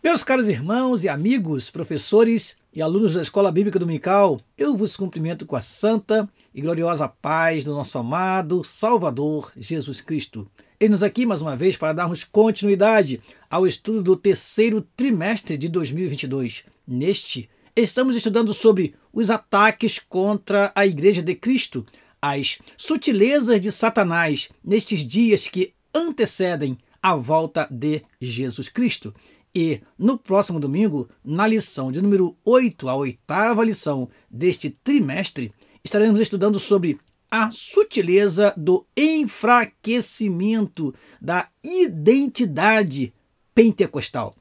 Meus caros irmãos e amigos, professores e alunos da Escola Bíblica Dominical, eu vos cumprimento com a santa e gloriosa paz do nosso amado Salvador Jesus Cristo. Eis-nos aqui mais uma vez para darmos continuidade ao estudo do terceiro trimestre de 2022. Neste, estamos estudando sobre os ataques contra a Igreja de Cristo, as sutilezas de Satanás nestes dias que antecedem a volta de Jesus Cristo. E no próximo domingo, na lição de número 8, a oitava lição deste trimestre, estaremos estudando sobre a sutileza do enfraquecimento da identidade pentecostal.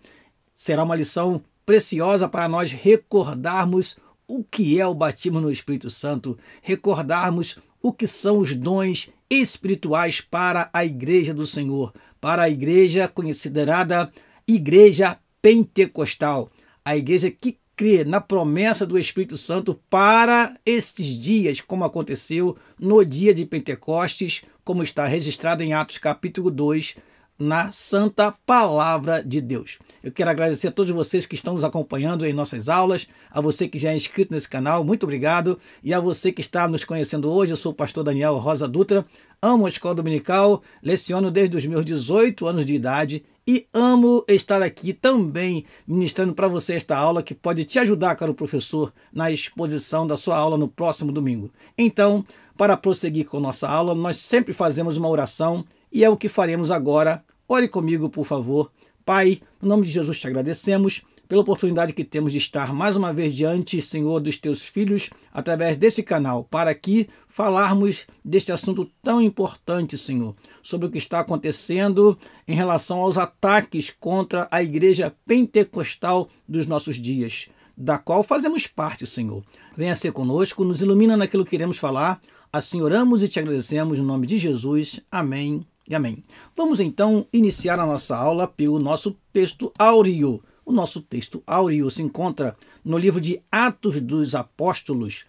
Será uma lição preciosa para nós recordarmos o que é o batismo no Espírito Santo, recordarmos o que são os dons espirituais para a Igreja do Senhor, para a Igreja considerada Igreja Pentecostal, a igreja que crê na promessa do Espírito Santo para estes dias, como aconteceu no dia de Pentecostes, como está registrado em Atos capítulo 2, na Santa Palavra de Deus. Eu quero agradecer a todos vocês que estão nos acompanhando em nossas aulas, a você que já é inscrito nesse canal, muito obrigado, e a você que está nos conhecendo hoje. Eu sou o pastor Daniel Rosa Dutra, amo a Escola Dominical, leciono desde os meus 18 anos de idade e amo estar aqui também ministrando para você esta aula que pode te ajudar, caro professor, na exposição da sua aula no próximo domingo. Então, para prosseguir com nossa aula, nós sempre fazemos uma oração e é o que faremos agora. Ore comigo, por favor. Pai, no nome de Jesus te agradecemos pela oportunidade que temos de estar mais uma vez diante, Senhor, dos teus filhos, através desse canal, para aqui falarmos deste assunto tão importante, Senhor, sobre o que está acontecendo em relação aos ataques contra a Igreja Pentecostal dos nossos dias, da qual fazemos parte, Senhor. Venha ser conosco, nos ilumina naquilo que queremos falar. Assim oramos e te agradecemos no nome de Jesus. Amém e amém. Vamos então iniciar a nossa aula pelo nosso texto áureo. O nosso texto áureo se encontra no livro de Atos dos Apóstolos,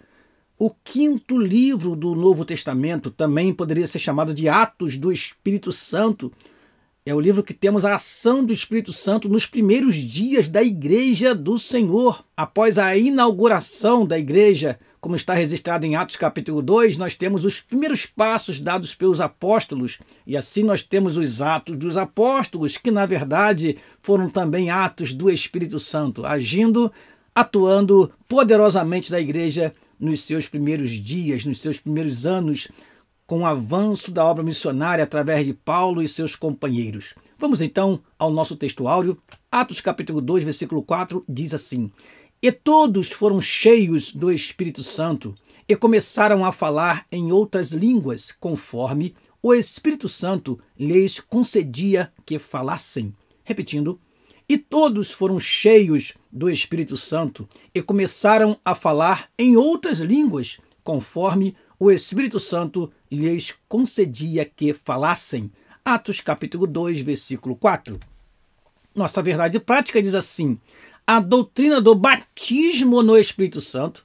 o quinto livro do Novo Testamento, também poderia ser chamado de Atos do Espírito Santo. É o livro que temos a ação do Espírito Santo nos primeiros dias da Igreja do Senhor. Após a inauguração da Igreja, como está registrado em Atos capítulo 2, nós temos os primeiros passos dados pelos apóstolos, e assim nós temos os Atos dos Apóstolos, que na verdade foram também atos do Espírito Santo, agindo, atuando poderosamente na Igreja nos seus primeiros dias, nos seus primeiros anos, com o avanço da obra missionária através de Paulo e seus companheiros. Vamos então ao nosso texto áureo. Atos capítulo 2, versículo 4, diz assim: E todos foram cheios do Espírito Santo e começaram a falar em outras línguas, conforme o Espírito Santo lhes concedia que falassem. Repetindo, e todos foram cheios do Espírito Santo e começaram a falar em outras línguas, conforme o Espírito Santo lhes concedia que falassem. Atos capítulo 2, versículo 4. Nossa verdade prática diz assim: a doutrina do batismo no Espírito Santo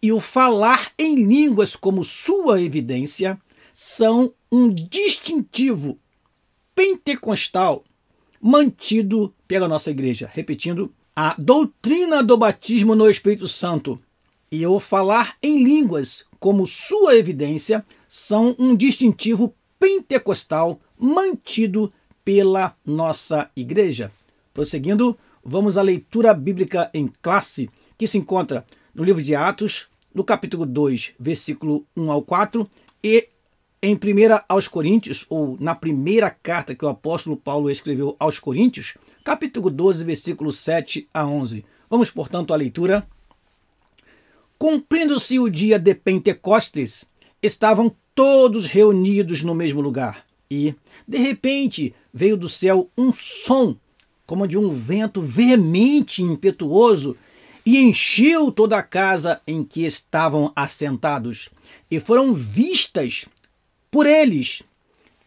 e o falar em línguas como sua evidência são um distintivo pentecostal mantido pela nossa igreja. Repetindo, a doutrina do batismo no Espírito Santo e o falar em línguas como sua evidência são um distintivo pentecostal mantido pela nossa igreja. Prosseguindo, vamos à leitura bíblica em classe, que se encontra no livro de Atos, no capítulo 2, versículo 1 ao 4, e em 1 aos Coríntios, ou na primeira carta que o apóstolo Paulo escreveu aos Coríntios, capítulo 12, versículo 7 a 11. Vamos, portanto, à leitura. Cumprindo-se o dia de Pentecostes, estavam todos reunidos no mesmo lugar, e, de repente, veio do céu um som, como de um vento veemente e impetuoso, e encheu toda a casa em que estavam assentados, e foram vistas por eles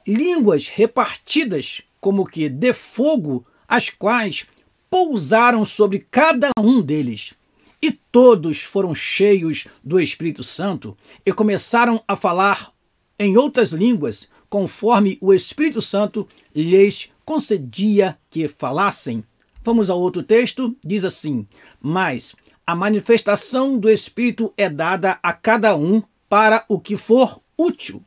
línguas repartidas como que de fogo, as quais pousaram sobre cada um deles. E todos foram cheios do Espírito Santo e começaram a falar em outras línguas, conforme o Espírito Santo lhes concedia que falassem. Vamos ao outro texto, diz assim: mas a manifestação do Espírito é dada a cada um para o que for útil,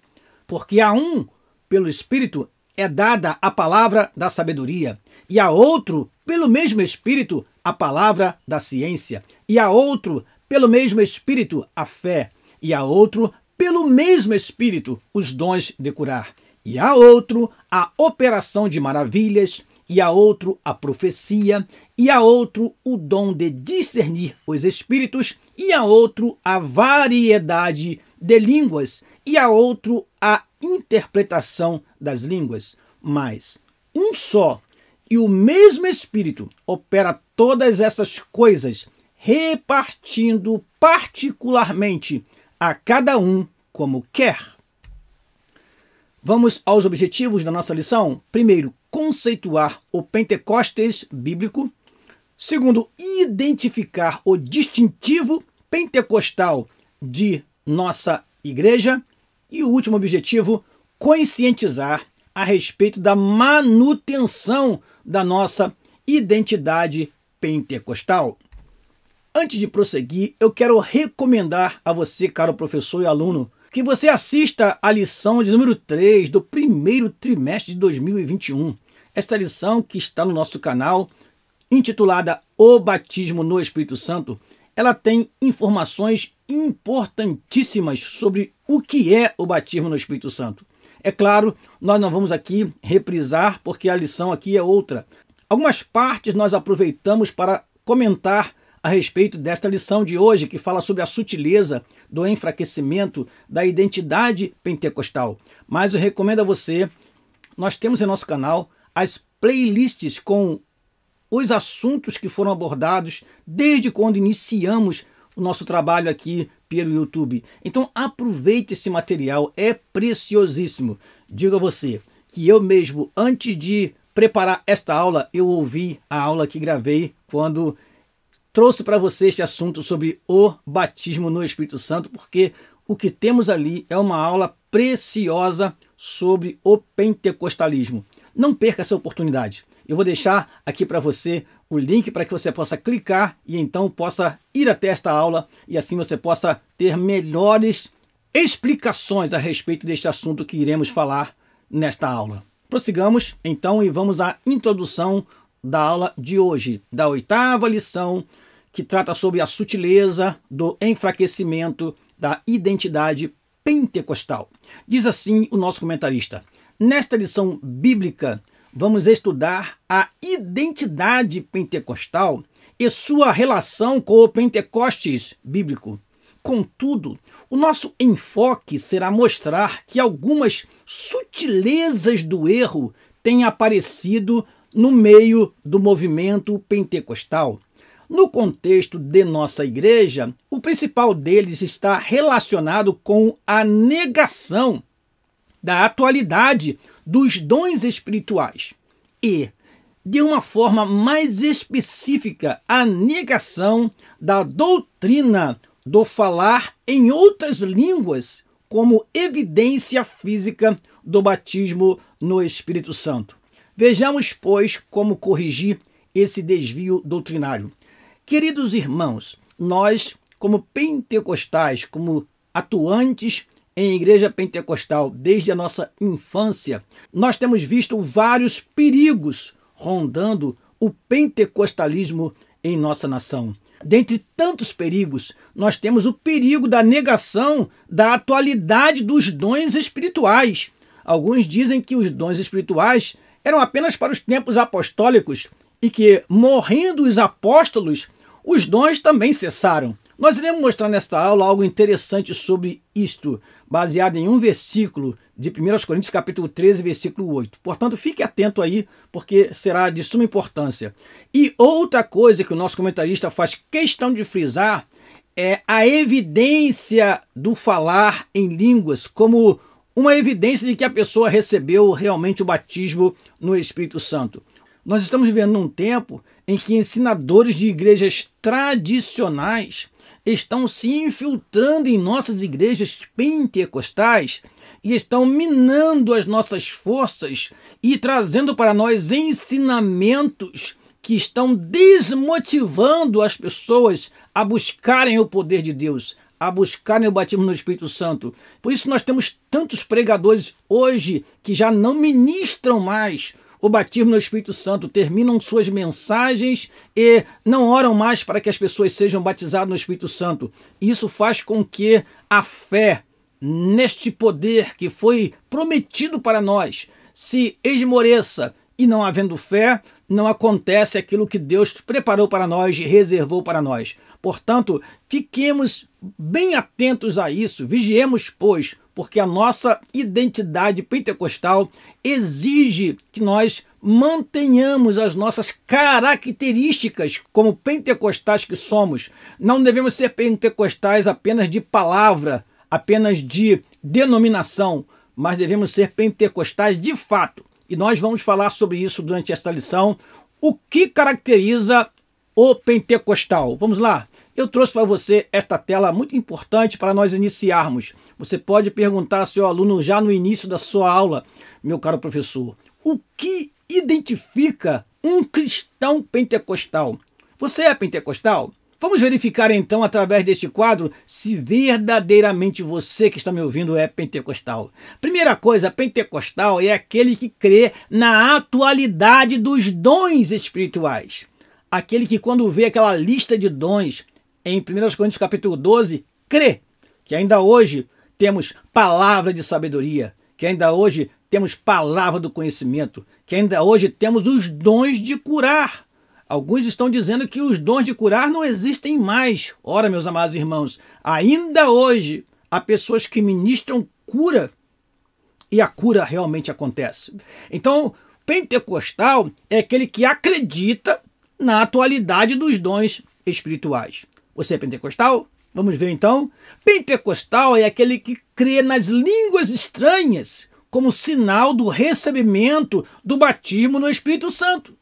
porque a um, pelo Espírito, é dada a palavra da sabedoria, e a outro, pelo mesmo Espírito, a palavra da ciência, e a outro, pelo mesmo Espírito, a fé, e a outro, pelo mesmo Espírito, os dons de curar, e a outro, a operação de maravilhas, e a outro, a profecia, e a outro, o dom de discernir os espíritos, e a outro, a variedade de línguas, e a outro, a interpretação das línguas. Mas um só e o mesmo Espírito opera todas essas coisas, repartindo particularmente a cada um como quer. Vamos aos objetivos da nossa lição. Primeiro, conceituar o Pentecostes bíblico. Segundo, identificar o distintivo pentecostal de nossa igreja. E o último objetivo, conscientizar a respeito da manutenção da nossa identidade pentecostal. Antes de prosseguir, eu quero recomendar a você, caro professor e aluno, que você assista a lição de número 3 do primeiro trimestre de 2021. Esta lição, que está no nosso canal, intitulada O Batismo no Espírito Santo, ela tem informações importantíssimas sobre o que é o batismo no Espírito Santo. É claro, nós não vamos aqui reprisar, porque a lição aqui é outra. Algumas partes nós aproveitamos para comentar a respeito desta lição de hoje, que fala sobre a sutileza do enfraquecimento da identidade pentecostal. Mas eu recomendo a você, nós temos em nosso canal as playlists com os assuntos que foram abordados desde quando iniciamos o nosso trabalho aqui pelo YouTube. Então aproveite esse material, é preciosíssimo. Digo a você que eu mesmo, antes de preparar esta aula, eu ouvi a aula que gravei quando trouxe para você este assunto sobre o batismo no Espírito Santo, porque o que temos ali é uma aula preciosa sobre o pentecostalismo. Não perca essa oportunidade. Eu vou deixar aqui para você o link para que você possa clicar e então possa ir até esta aula e assim você possa ter melhores explicações a respeito deste assunto que iremos falar nesta aula. Prossigamos então e vamos à introdução da aula de hoje, da 8ª lição, que trata sobre a sutileza do enfraquecimento da identidade pentecostal. Diz assim o nosso comentarista: nesta lição bíblica, vamos estudar a identidade pentecostal e sua relação com o Pentecostes bíblico. Contudo, o nosso enfoque será mostrar que algumas sutilezas do erro têm aparecido no meio do movimento pentecostal. No contexto de nossa igreja, o principal deles está relacionado com a negação da atualidade dos dons espirituais e, de uma forma mais específica, a negação da doutrina do falar em outras línguas como evidência física do batismo no Espírito Santo. Vejamos, pois, como corrigir esse desvio doutrinário. Queridos irmãos, nós, como pentecostais, como atuantes em igreja pentecostal desde a nossa infância, nós temos visto vários perigos rondando o pentecostalismo em nossa nação. Dentre tantos perigos, nós temos o perigo da negação da atualidade dos dons espirituais. Alguns dizem que os dons espirituais eram apenas para os tempos apostólicos e que, morrendo os apóstolos, os dons também cessaram. Nós iremos mostrar nesta aula algo interessante sobre isto, baseado em um versículo de 1 Coríntios capítulo 13, versículo 8. Portanto, fique atento aí, porque será de suma importância. E outra coisa que o nosso comentarista faz questão de frisar é a evidência do falar em línguas, como uma evidência de que a pessoa recebeu realmente o batismo no Espírito Santo. Nós estamos vivendo num tempo em que ensinadores de igrejas tradicionais estão se infiltrando em nossas igrejas pentecostais e estão minando as nossas forças e trazendo para nós ensinamentos que estão desmotivando as pessoas a buscarem o poder de Deus, a buscarem o batismo no Espírito Santo. Por isso nós temos tantos pregadores hoje que já não ministram mais o batismo no Espírito Santo, terminam suas mensagens e não oram mais para que as pessoas sejam batizadas no Espírito Santo. Isso faz com que a fé neste poder que foi prometido para nós se esmoreça, e não havendo fé, não acontece aquilo que Deus preparou para nós e reservou para nós. Portanto, fiquemos bem atentos a isso, vigiemos, pois, porque a nossa identidade pentecostal exige que nós mantenhamos as nossas características como pentecostais que somos. Não devemos ser pentecostais apenas de palavra, apenas de denominação, mas devemos ser pentecostais de fato. E nós vamos falar sobre isso durante esta lição. O que caracteriza o pentecostal? Vamos lá. Eu trouxe para você esta tela muito importante para nós iniciarmos. Você pode perguntar ao seu aluno já no início da sua aula, meu caro professor, o que identifica um cristão pentecostal? Você é pentecostal? Vamos verificar então, através deste quadro, se verdadeiramente você que está me ouvindo é pentecostal. Primeira coisa, pentecostal é aquele que crê na atualidade dos dons espirituais. Aquele que, quando vê aquela lista de dons em 1 Coríntios capítulo 12, crê que ainda hoje temos palavra de sabedoria, que ainda hoje temos palavra do conhecimento, que ainda hoje temos os dons de curar. Alguns estão dizendo que os dons de curar não existem mais. Ora, meus amados irmãos, ainda hoje há pessoas que ministram cura e a cura realmente acontece. Então, pentecostal é aquele que acredita na atualidade dos dons espirituais. Você é pentecostal? Vamos ver então. Pentecostal é aquele que crê nas línguas estranhas como sinal do recebimento do batismo no Espírito Santo.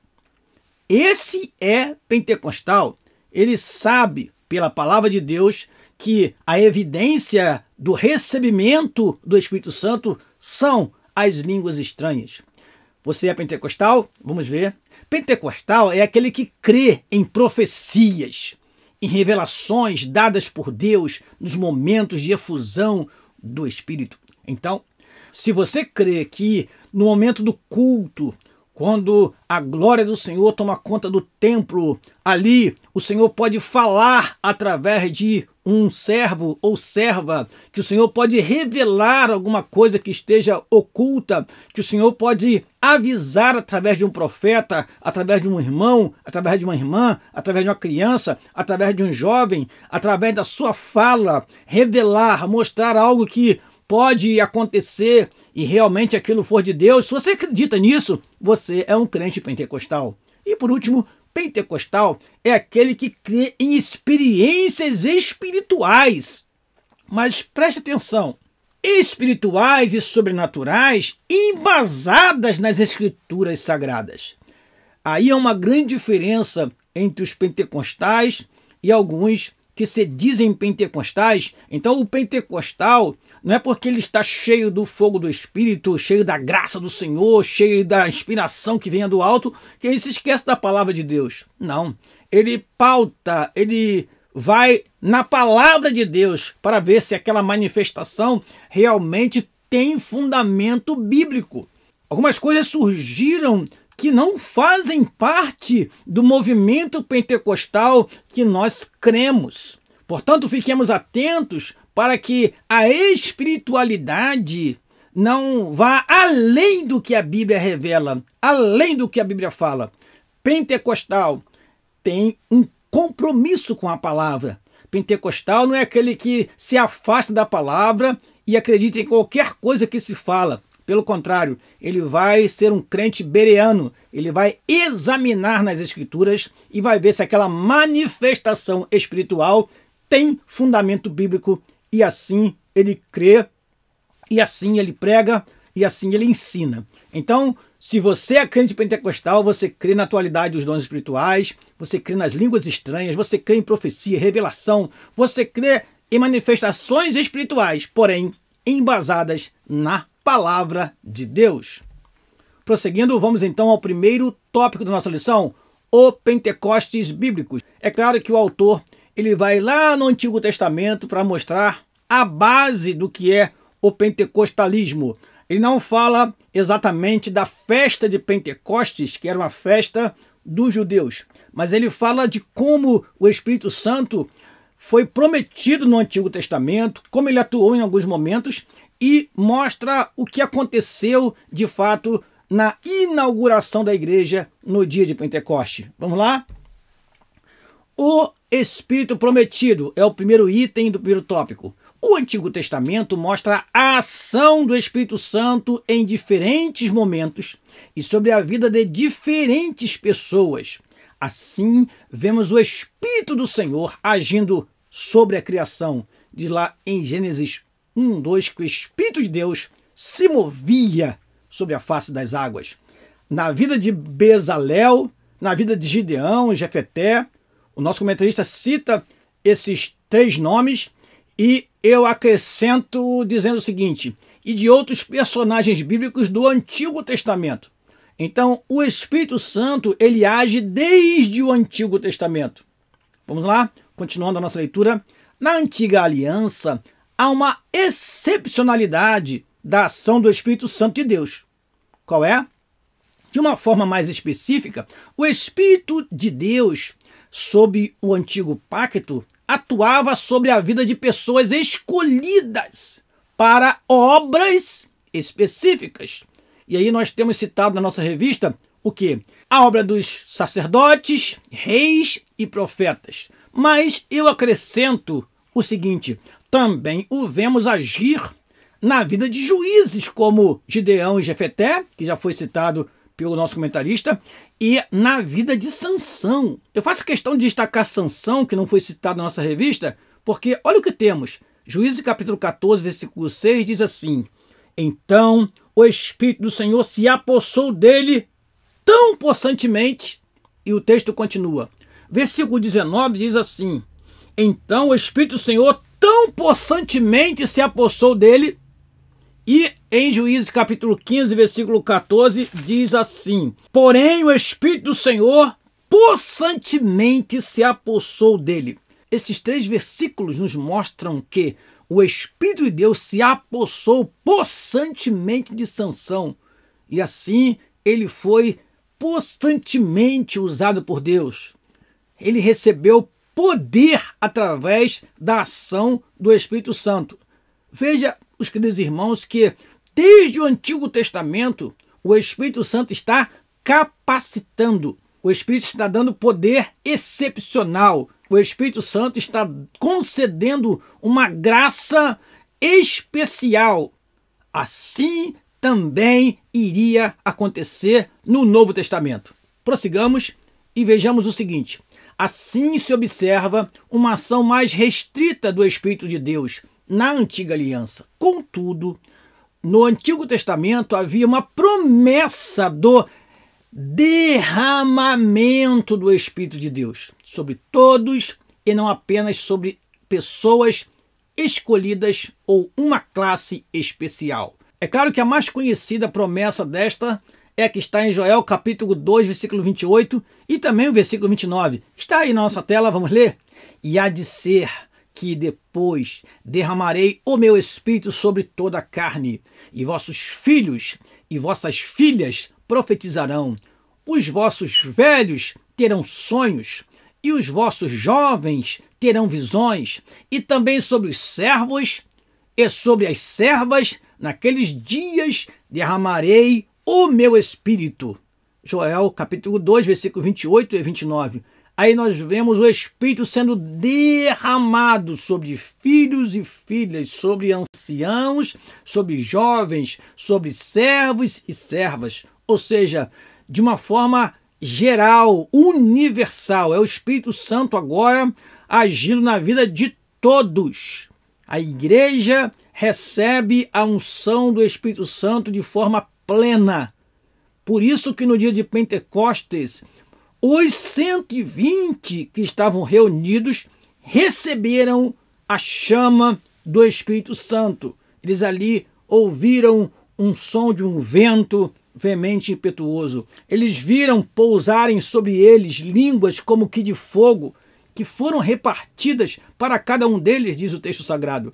Esse é pentecostal. Ele sabe, pela palavra de Deus, que a evidência do recebimento do Espírito Santo são as línguas estranhas. Você é pentecostal? Vamos ver. Pentecostal é aquele que crê em profecias, em revelações dadas por Deus nos momentos de efusão do Espírito. Então, se você crê que no momento do culto, quando a glória do Senhor toma conta do templo, ali o Senhor pode falar através de um servo ou serva, que o Senhor pode revelar alguma coisa que esteja oculta, que o Senhor pode avisar através de um profeta, através de um irmão, através de uma irmã, através de uma criança, através de um jovem, através da sua fala, revelar, mostrar algo que pode acontecer e realmente aquilo for de Deus. Se você acredita nisso, você é um crente pentecostal. E por último, pentecostal é aquele que crê em experiências espirituais. Mas preste atenção, espirituais e sobrenaturais embasadas nas escrituras sagradas. Aí há uma grande diferença entre os pentecostais e alguns que se dizem pentecostais. Então o pentecostal não é porque ele está cheio do fogo do Espírito, cheio da graça do Senhor, cheio da inspiração que vem do alto, que ele se esquece da palavra de Deus. Não, ele pauta, ele vai na palavra de Deus para ver se aquela manifestação realmente tem fundamento bíblico. Algumas coisas surgiram que não fazem parte do movimento pentecostal que nós cremos. Portanto, fiquemos atentos para que a espiritualidade não vá além do que a Bíblia revela, além do que a Bíblia fala. Pentecostal tem um compromisso com a palavra. Pentecostal não é aquele que se afasta da palavra e acredita em qualquer coisa que se fala. Pelo contrário, ele vai ser um crente bereano, ele vai examinar nas Escrituras e vai ver se aquela manifestação espiritual tem fundamento bíblico, e assim ele crê, e assim ele prega, e assim ele ensina. Então, se você é crente pentecostal, você crê na atualidade dos dons espirituais, você crê nas línguas estranhas, você crê em profecia, revelação, você crê em manifestações espirituais, porém embasadas na palavra de Deus. Prosseguindo, vamos então ao primeiro tópico da nossa lição: o Pentecostes bíblico. É claro que o autor ele vai lá no Antigo Testamento para mostrar a base do que é o pentecostalismo. Ele não fala exatamente da festa de Pentecostes, que era uma festa dos judeus, mas ele fala de como o Espírito Santo foi prometido no Antigo Testamento, como ele atuou em alguns momentos e mostra o que aconteceu de fato na inauguração da igreja no dia de Pentecostes. Vamos lá? O Espírito prometido é o primeiro item do primeiro tópico. O Antigo Testamento mostra a ação do Espírito Santo em diferentes momentos e sobre a vida de diferentes pessoas. Assim, vemos o Espírito do Senhor agindo sobre a criação. Diz lá em Gênesis 1:2 que o Espírito de Deus se movia sobre a face das águas. Na vida de Bezalel, na vida de Gideão, Jefeté, o nosso comentarista cita esses 3 nomes e eu acrescento dizendo o seguinte, e de outros personagens bíblicos do Antigo Testamento. Então, o Espírito Santo, ele age desde o Antigo Testamento. Vamos lá? Continuando a nossa leitura. Na Antiga Aliança, há uma excepcionalidade da ação do Espírito Santo de Deus. Qual é? De uma forma mais específica, o Espírito de Deus, sob o Antigo Pacto, atuava sobre a vida de pessoas escolhidas para obras específicas. E aí nós temos citado na nossa revista o quê? A obra dos sacerdotes, reis e profetas. Mas eu acrescento o seguinte, também o vemos agir na vida de juízes como Gideão e Jefeté, que já foi citado pelo nosso comentarista, e na vida de Sansão. Eu faço questão de destacar Sansão, que não foi citado na nossa revista, porque olha o que temos. Juízes capítulo 14, versículo 6 diz assim, então o Espírito do Senhor se apossou dele tão possantemente, e o texto continua. Versículo 19 diz assim, então o Espírito do Senhor tão possantemente se apossou dele, e em Juízes capítulo 15, versículo 14, diz assim, porém o Espírito do Senhor possantemente se apossou dele. Estes 3 versículos nos mostram que o Espírito de Deus se apossou possantemente de Sansão. E assim ele foi possantemente usado por Deus. Ele recebeu poder através da ação do Espírito Santo. Veja, os queridos irmãos, que desde o Antigo Testamento o Espírito Santo está capacitando. O Espírito está dando poder excepcional. O Espírito Santo está concedendo uma graça especial. Assim também iria acontecer no Novo Testamento. Prossigamos e vejamos o seguinte. Assim se observa uma ação mais restrita do Espírito de Deus na Antiga Aliança. Contudo, no Antigo Testamento havia uma promessa do derramamento do Espírito de Deus sobre todos e não apenas sobre pessoas escolhidas ou uma classe especial. É claro que a mais conhecida promessa desta é a que está em Joel capítulo 2, versículo 28 e também o versículo 29. Está aí na nossa tela, vamos ler? E há de ser que depois derramarei o meu espírito sobre toda a carne, e vossos filhos e vossas filhas profetizarão, os vossos velhos terão sonhos, e os vossos jovens terão visões, e também sobre os servos e sobre as servas, naqueles dias derramarei o meu espírito. Joel capítulo 2, versículo 28 e 29. Aí nós vemos o Espírito sendo derramado sobre filhos e filhas, sobre anciãos, sobre jovens, sobre servos e servas. Ou seja, de uma forma geral, universal. É o Espírito Santo agora agindo na vida de todos. A igreja recebe a unção do Espírito Santo de forma plena. Por isso que no dia de Pentecostes, os 120 que estavam reunidos receberam a chama do Espírito Santo. Eles ali ouviram um som de um vento veemente e impetuoso. Eles viram pousarem sobre eles línguas como que de fogo, que foram repartidas para cada um deles, diz o texto sagrado.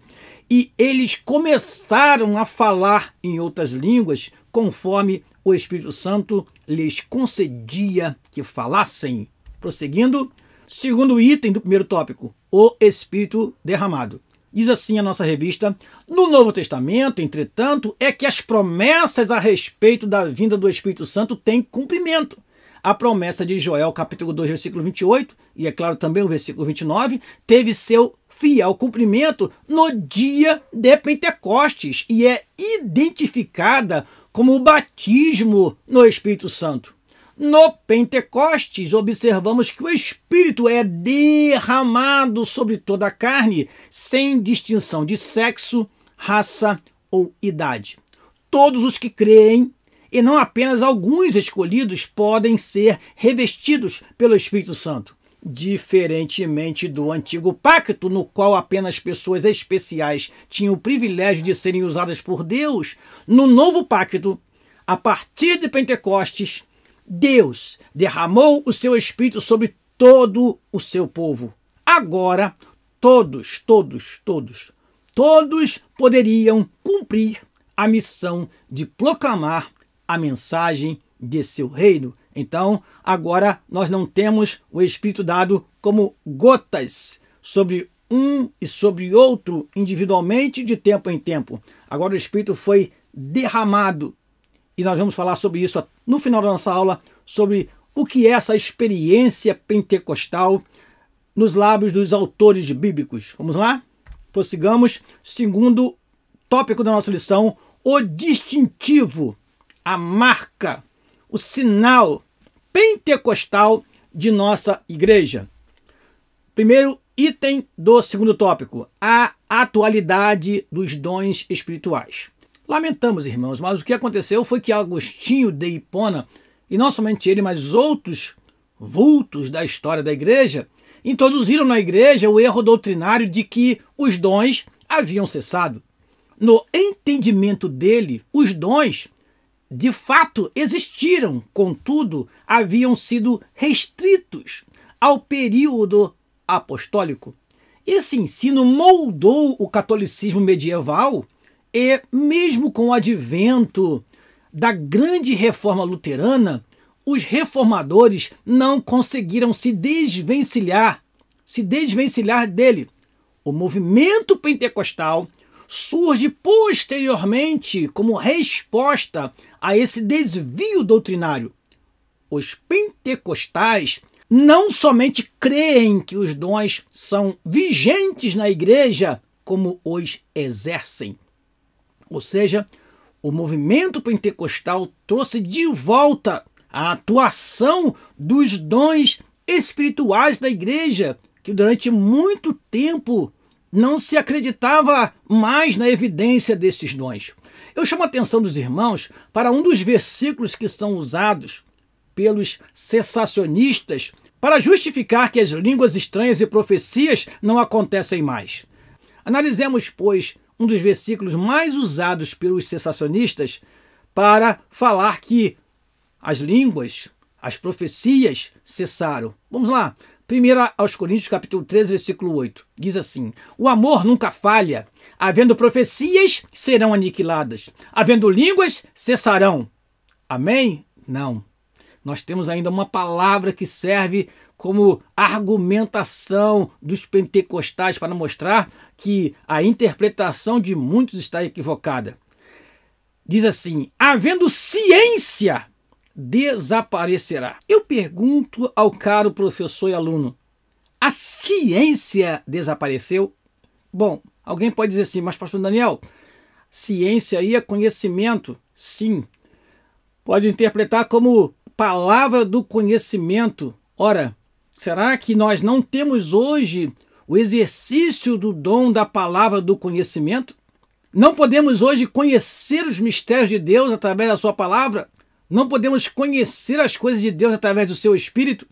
E eles começaram a falar em outras línguas, conforme o Espírito Santo lhes concedia que falassem. Prosseguindo, segundo item do primeiro tópico, o Espírito derramado. Diz assim a nossa revista: no Novo Testamento, entretanto, é que as promessas a respeito da vinda do Espírito Santo têm cumprimento. A promessa de Joel, capítulo 2, versículo 28, e é claro também o versículo 29, teve seu fiel cumprimento no dia de Pentecostes e é identificada como o batismo no Espírito Santo. No Pentecostes, observamos que o Espírito é derramado sobre toda a carne, sem distinção de sexo, raça ou idade. Todos os que creem, e não apenas alguns escolhidos, podem ser revestidos pelo Espírito Santo. Diferentemente do antigo pacto, no qual apenas pessoas especiais tinham o privilégio de serem usadas por Deus, no novo pacto, a partir de Pentecostes, Deus derramou o seu Espírito sobre todo o seu povo. Agora, todos poderiam cumprir a missão de proclamar a mensagem de seu reino. Então, agora nós não temos o Espírito dado como gotas sobre um e sobre outro individualmente de tempo em tempo. Agora o Espírito foi derramado. E nós vamos falar sobre isso no final da nossa aula, sobre o que é essa experiência pentecostal nos lábios dos autores bíblicos. Vamos lá? Prossigamos. Segundo tópico da nossa lição, o distintivo, a marca, o sinal pentecostal de nossa igreja. Primeiro item do segundo tópico, a atualidade dos dons espirituais. Lamentamos, irmãos, mas o que aconteceu foi que Agostinho de Hipona, e não somente ele, mas outros vultos da história da igreja, introduziram na igreja o erro doutrinário de que os dons haviam cessado. No entendimento dele, os dons de fato existiram, contudo, haviam sido restritos ao período apostólico. Esse ensino moldou o catolicismo medieval e, mesmo com o advento da grande reforma luterana, os reformadores não conseguiram se desvencilhar dele. O movimento pentecostal surge posteriormente como resposta a esse desvio doutrinário. Os pentecostais não somente creem que os dons são vigentes na igreja, como os exercem. Ou seja, o movimento pentecostal trouxe de volta a atuação dos dons espirituais da igreja, que durante muito tempo não se acreditava mais na evidência desses dons. Eu chamo a atenção dos irmãos para um dos versículos que são usados pelos cessacionistas para justificar que as línguas estranhas e profecias não acontecem mais. Analisemos, pois, um dos versículos mais usados pelos cessacionistas para falar que as línguas, as profecias cessaram. Vamos lá. 1 aos Coríntios, capítulo 13, versículo 8. Diz assim: o amor nunca falha. Havendo profecias, serão aniquiladas. Havendo línguas, cessarão. Amém? Não. Nós temos ainda uma palavra que serve como argumentação dos pentecostais para mostrar que a interpretação de muitos está equivocada. Diz assim: havendo ciência, desaparecerá. Eu pergunto ao caro professor e aluno: a ciência desapareceu? Bom, alguém pode dizer assim, mas pastor Daniel, ciência aí é conhecimento. Sim. Pode interpretar como palavra do conhecimento. Ora, será que nós não temos hoje o exercício do dom da palavra do conhecimento? Não podemos hoje conhecer os mistérios de Deus através da sua palavra? Não podemos conhecer as coisas de Deus através do seu Espírito?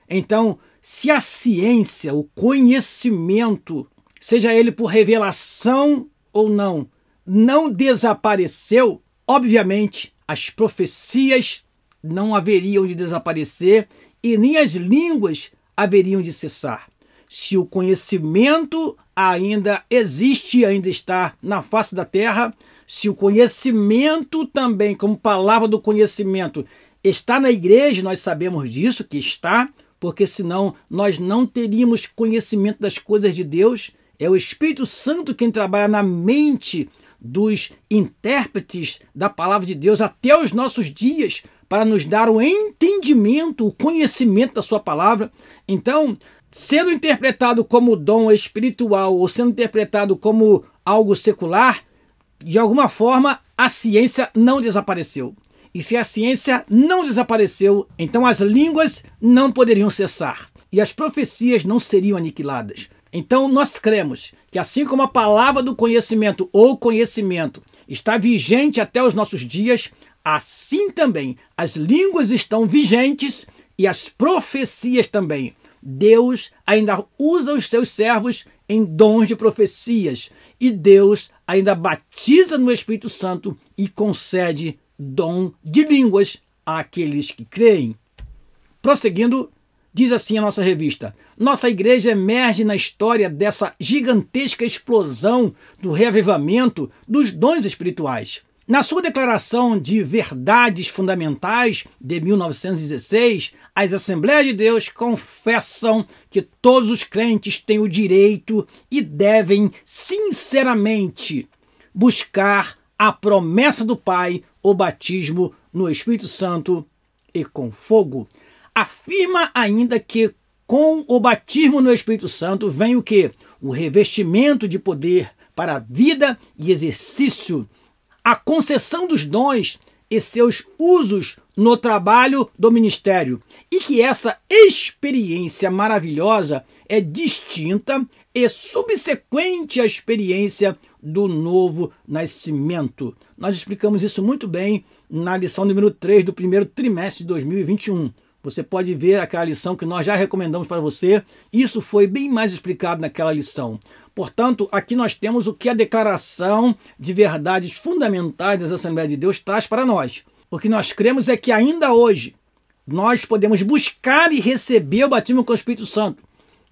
Então, se a ciência, o conhecimento, seja ele por revelação ou não desapareceu, obviamente as profecias não haveriam de desaparecer e nem as línguas haveriam de cessar. Se o conhecimento ainda existe, ainda está na face da terra, se o conhecimento também, como palavra do conhecimento, está na igreja, nós sabemos disso, que está, porque senão nós não teríamos conhecimento das coisas de Deus. É o Espírito Santo quem trabalha na mente dos intérpretes da palavra de Deus até os nossos dias, para nos dar o entendimento, o conhecimento da sua palavra. Então, sendo interpretado como dom espiritual ou sendo interpretado como algo secular, de alguma forma a ciência não desapareceu. E se a ciência não desapareceu, então as línguas não poderiam cessar e as profecias não seriam aniquiladas. Então nós cremos que assim como a palavra do conhecimento ou conhecimento está vigente até os nossos dias, assim também as línguas estão vigentes e as profecias também. Deus ainda usa os seus servos em dons de profecias e Deus ainda batiza no Espírito Santo e concede dom de línguas àqueles que creem. Prosseguindo, diz assim a nossa revista: nossa igreja emerge na história dessa gigantesca explosão do reavivamento dos dons espirituais. Na sua declaração de verdades fundamentais de 1916, as Assembleias de Deus confessam que todos os crentes têm o direito e devem sinceramente buscar a promessa do Pai, o batismo no Espírito Santo e com fogo. Afirma ainda que com o batismo no Espírito Santo vem o quê? O revestimento de poder para a vida e exercício, a concessão dos dons e seus usos no trabalho do ministério, e que essa experiência maravilhosa é distinta e subsequente à experiência do novo nascimento. Nós explicamos isso muito bem na lição número 3 do primeiro trimestre de 2021. Você pode ver aquela lição que nós já recomendamos para você. Isso foi bem mais explicado naquela lição. Portanto, aqui nós temos o que a declaração de verdades fundamentais das Assembleias de Deus traz para nós. O que nós cremos é que ainda hoje nós podemos buscar e receber o batismo com o Espírito Santo.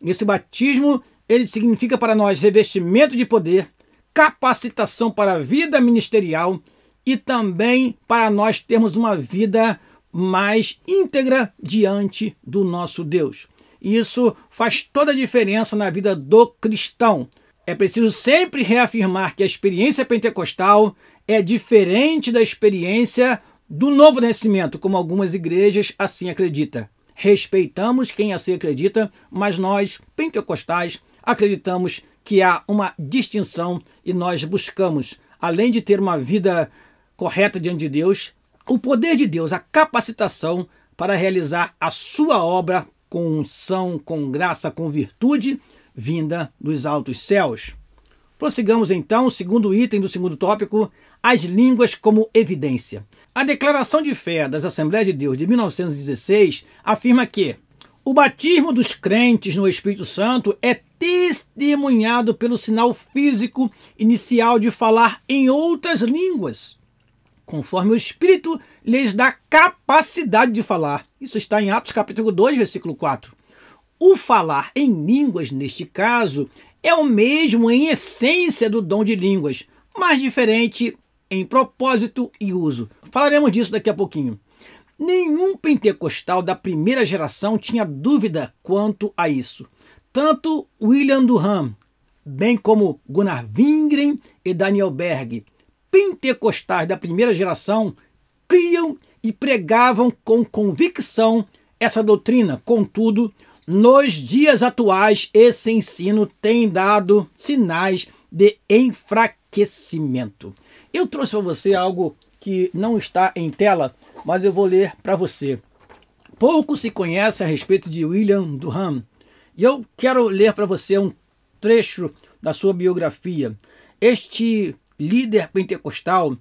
Esse batismo, ele significa para nós revestimento de poder, capacitação para a vida ministerial e também para nós termos uma vida mais íntegra diante do nosso Deus. Isso faz toda a diferença na vida do cristão. É preciso sempre reafirmar que a experiência pentecostal é diferente da experiência do novo nascimento, como algumas igrejas assim acreditam. Respeitamos quem assim acredita, mas nós, pentecostais, acreditamos que há uma distinção e nós buscamos, além de ter uma vida correta diante de Deus, o poder de Deus, a capacitação para realizar a sua obra com unção, com graça, com virtude, vinda dos altos céus. Prossigamos então o segundo item do segundo tópico, as línguas como evidência. A Declaração de Fé das Assembleias de Deus de 1916 afirma que o batismo dos crentes no Espírito Santo é testemunhado pelo sinal físico inicial de falar em outras línguas, conforme o Espírito lhes dá capacidade de falar. Isso está em Atos capítulo 2, versículo 4. O falar em línguas, neste caso, é o mesmo em essência do dom de línguas, mas diferente em propósito e uso. Falaremos disso daqui a pouquinho. Nenhum pentecostal da primeira geração tinha dúvida quanto a isso. Tanto William Durham, bem como Gunnar Wingren e Daniel Berg, pentecostais da primeira geração, criam e pregavam com convicção essa doutrina. Contudo, nos dias atuais, esse ensino tem dado sinais de enfraquecimento. Eu trouxe para você algo que não está em tela, mas eu vou ler para você. Pouco se conhece a respeito de William Durham, e eu quero ler para você um trecho da sua biografia. Este líder pentecostal,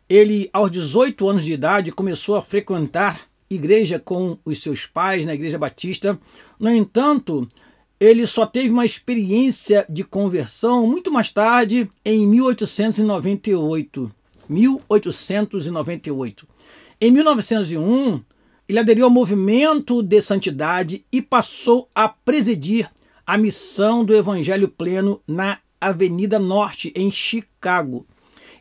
ele aos 18 anos de idade começou a frequentar igreja com os seus pais na Igreja Batista. No entanto, ele só teve uma experiência de conversão muito mais tarde, em 1898. Em 1901, ele aderiu ao movimento de santidade e passou a presidir a missão do Evangelho Pleno na Avenida Norte, em Chicago.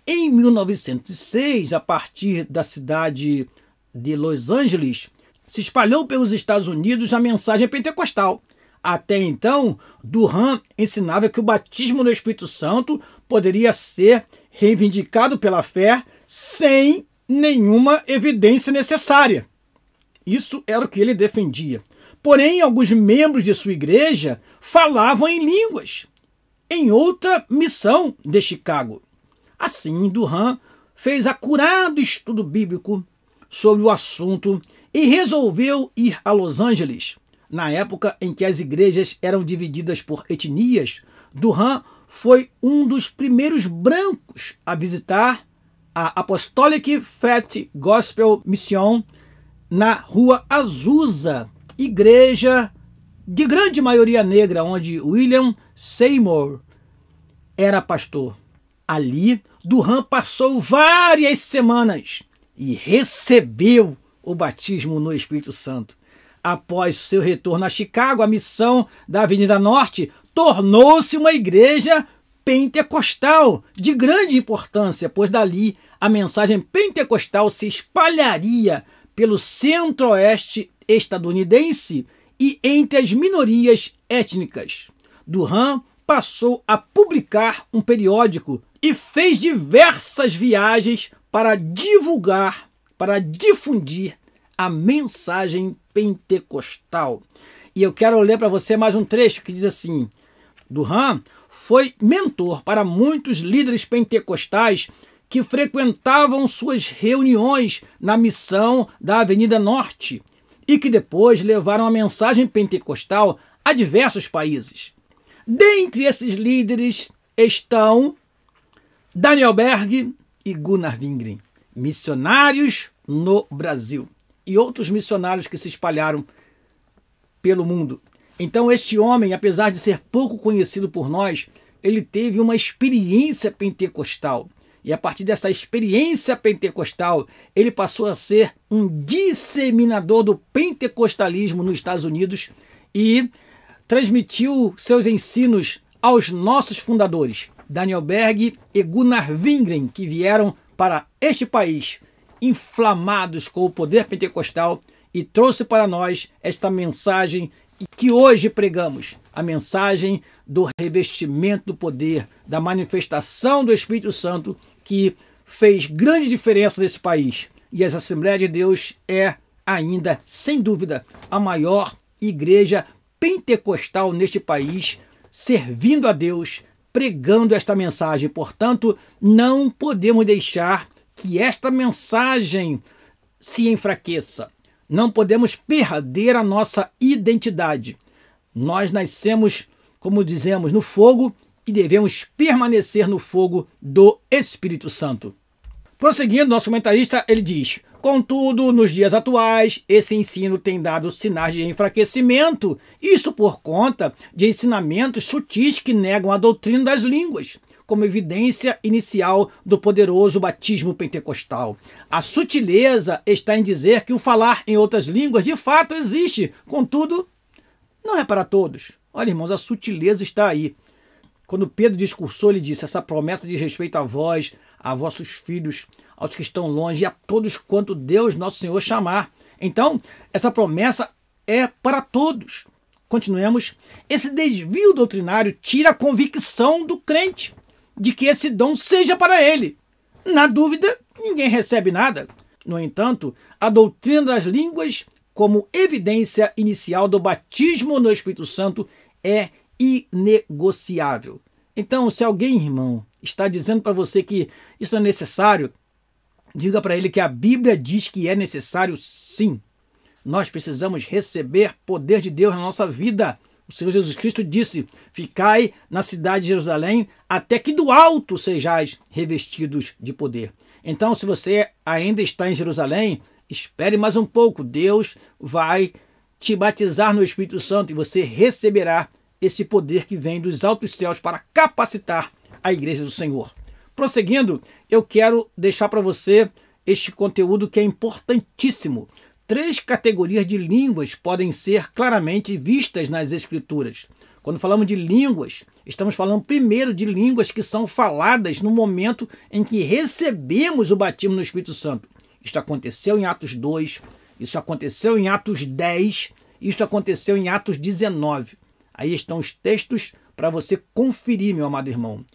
Em 1906, a partir da cidade de Los Angeles, se espalhou pelos Estados Unidos a mensagem pentecostal. Até então, Durham ensinava que o batismo no Espírito Santo poderia ser reivindicado pela fé sem nenhuma evidência necessária. Isso era o que ele defendia. Porém, alguns membros de sua igreja falavam em línguas, em outra missão de Chicago. Assim, Durham fez acurado estudo bíblico sobre o assunto e resolveu ir a Los Angeles. Na época em que as igrejas eram divididas por etnias, Durham foi um dos primeiros brancos a visitar a Apostolic Faith Gospel Mission na Rua Azusa, igreja de grande maioria negra, onde William Seymour era pastor. Ali, Durham passou várias semanas e recebeu o batismo no Espírito Santo. Após seu retorno a Chicago, a missão da Avenida Norte tornou-se uma igreja pentecostal de grande importância, pois dali a mensagem pentecostal se espalharia pelo centro-oeste estadunidense e entre as minorias étnicas. Durham passou a publicar um periódico e fez diversas viagens para divulgar, para difundir a mensagem pentecostal. E eu quero ler para você mais um trecho que diz assim: Durham foi mentor para muitos líderes pentecostais que frequentavam suas reuniões na missão da Avenida Norte e que depois levaram a mensagem pentecostal a diversos países. Dentre esses líderes estão Daniel Berg e Gunnar Wingren, missionários no Brasil, e outros missionários que se espalharam pelo mundo. Então este homem, apesar de ser pouco conhecido por nós, ele teve uma experiência pentecostal. E a partir dessa experiência pentecostal, ele passou a ser um disseminador do pentecostalismo nos Estados Unidos e transmitiu seus ensinos aos nossos fundadores, Daniel Berg e Gunnar Wingren, que vieram para este país inflamados com o poder pentecostal e trouxe para nós esta mensagem que hoje pregamos, a mensagem do revestimento do poder, da manifestação do Espírito Santo, que fez grande diferença nesse país. E a Assembleia de Deus é ainda, sem dúvida, a maior igreja pentecostal neste país, servindo a Deus, pregando esta mensagem. Portanto, não podemos deixar que esta mensagem se enfraqueça. Não podemos perder a nossa identidade. Nós nascemos, como dizemos, no fogo e devemos permanecer no fogo do Espírito Santo. Prosseguindo, nosso comentarista, ele diz: contudo, nos dias atuais, esse ensino tem dado sinais de enfraquecimento, isso por conta de ensinamentos sutis que negam a doutrina das línguas, como evidência inicial do poderoso batismo pentecostal. A sutileza está em dizer que o falar em outras línguas de fato existe, contudo, não é para todos. Olha, irmãos, a sutileza está aí. Quando Pedro discursou, ele disse: essa promessa diz respeito a vós, a vossos filhos, aos que estão longe e a todos quanto Deus nosso Senhor chamar. Então, essa promessa é para todos. Continuemos. Esse desvio doutrinário tira a convicção do crente de que esse dom seja para ele. Na dúvida, ninguém recebe nada. No entanto, a doutrina das línguas, como evidência inicial do batismo no Espírito Santo, é inegociável. Então, se alguém, irmão, está dizendo para você que isso é necessário, diga para ele que a Bíblia diz que é necessário sim. Nós precisamos receber poder de Deus na nossa vida. O Senhor Jesus Cristo disse: ficai na cidade de Jerusalém até que do alto sejais revestidos de poder. Então, se você ainda está em Jerusalém, espere mais um pouco. Deus vai te batizar no Espírito Santo e você receberá esse poder que vem dos altos céus para capacitar a igreja do Senhor. Prosseguindo, eu quero deixar para você este conteúdo que é importantíssimo. 3 categorias de línguas podem ser claramente vistas nas Escrituras. Quando falamos de línguas, estamos falando primeiro de línguas que são faladas no momento em que recebemos o batismo no Espírito Santo. Isto aconteceu em Atos 2, isso aconteceu em Atos 10, isso aconteceu em Atos 19. Aí estão os textos para você conferir, meu amado irmão.